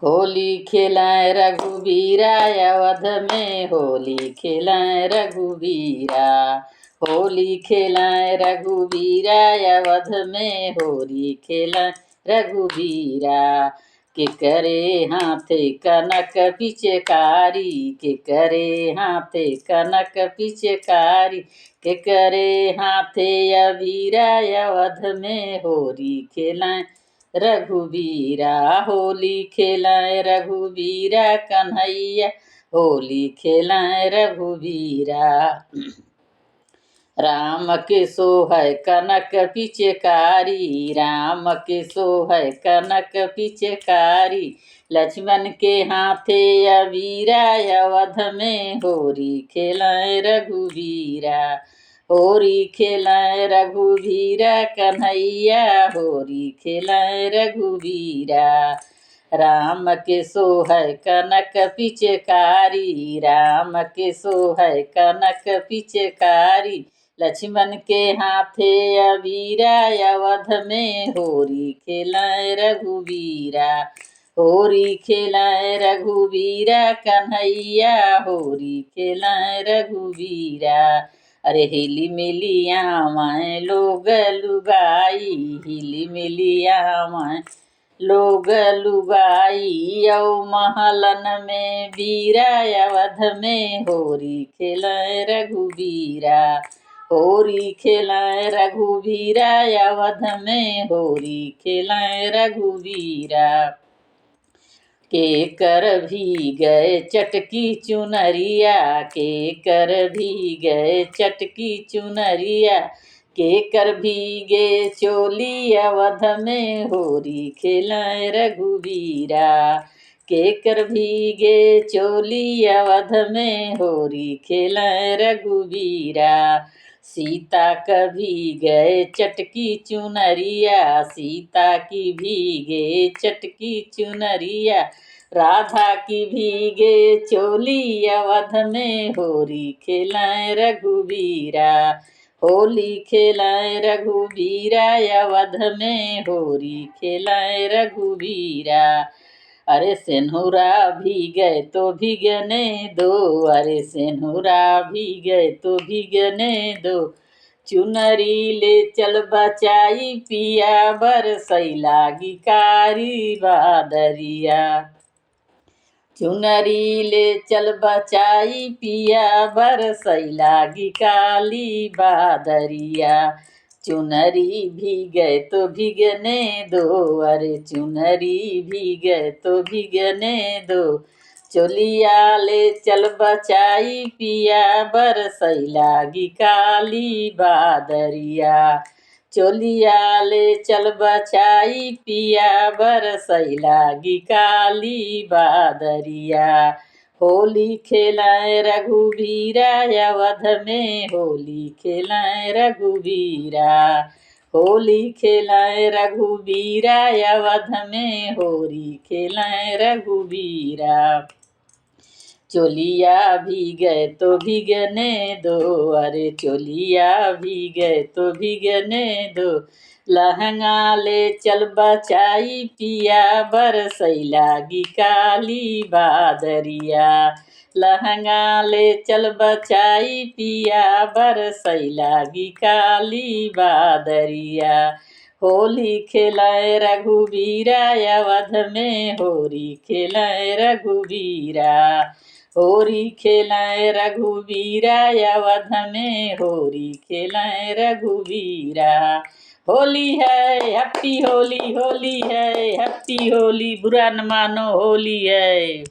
होली खेलाएं रघुबीरा अवध में, होली खेलाएं रघुबीरा। होली खेलाएं रघुबीरा अवध में, होली खेलाएं रघुबीरा। के करे हाथे कनक पिचकारी, के करे हाथे कनक पिचकारी, के करे हाथे अबीरा अवध में, होली खेलाएं रघुबीरा। होली खेलाएं रघुबीरा कन्हैया, होली खेलाएं रघुबीरा। राम के सोहै कनक पिचकारी, राम के सोहै कनक पिचकारी, लक्ष्मण के हाथे अबीरा अवध में, होली खेलाएं रघुबीरा। होली खेलाएं रघुबीरा कन्हैया, होली खेलाएं रघुबीरा। राम के सोहै कनक पिचकारी, राम के सोहै कनक पिचकारी, लक्ष्मण के हाथे अबीरा अवध में, होली खेलाएं रघुबीरा। होली खेलाएं रघुबीरा कन्हैया, होली खेलाएं रघुबीरा। अरे हिली मिलिया माए लोग लुगाई, हिली मिलिया माए लोग लुगाई, औ महलन में बीरा अवध में, होली खेलाएं रघुबीरा। होली खेलाएं रघुबीरा अवध में, होली खेलाएं रघुबीरा। के कर भी गए चटकी चुनरिया, के कर भी गए चटकी चुनरिया, के कर भीगे चोली अवध में, होली खेलाएं रघुबीरा। के कर भीगे चोली अवध में, होली खेलाएं रघुबीरा। सीता कभी गए चटकी चुनरिया, सीता की भीगे चटकी चुनरिया, राधा की भीगे चोली अवध में, होली खेलाएं रघुबीरा। होली खेलाएं रघुबीरा अवध में, होली खेलाएं रघुबीरा। अरे सेनुरा भीगे तो भीगने दो, अरे सेनुरा भीगे तो भीगने दो, चुनरी ले चल बचाई पिया, बरसैला गिकारी बादरिया। चुनरी ले चल बचाई पिया, बरसैला गिकाली बादरिया। चुनरी भीगे तो भीगने दो, अरे चुनरी भीगे तो भीगने दो, चोलिया ले चल बचाई पिया, बरसैला गिकाली बादरिया। चोलिया ले चल बचाई पिया, बरसैला गिकाली बादरिया। होली खेलाएं रघुबीरा अवध में, होली खेलाएं रघुबीरा। होली खेलाएं रघुबीरा अवध में, होली खेलाएं रघुबीरा। चोलिया भीगे तो भीगने दो, अरे चोलिया भीगे तो भीगने दो, लहंगा ले चल बचाई पिया, बरसैला गिकाली बादरिया। लहंगा ले चल बचाई पिया, बरसैला गिकाली बादरिया। होली खेलाएं रघुबीरा अवध में, होली खेलाएं रघुबीरा। होली खेलाएं रघुबीरा अवध में, होली खेलाएं रघुबीरा। होली है हैप्पी होली, होली है हैप्पी होली, बुरा न मानो होली है।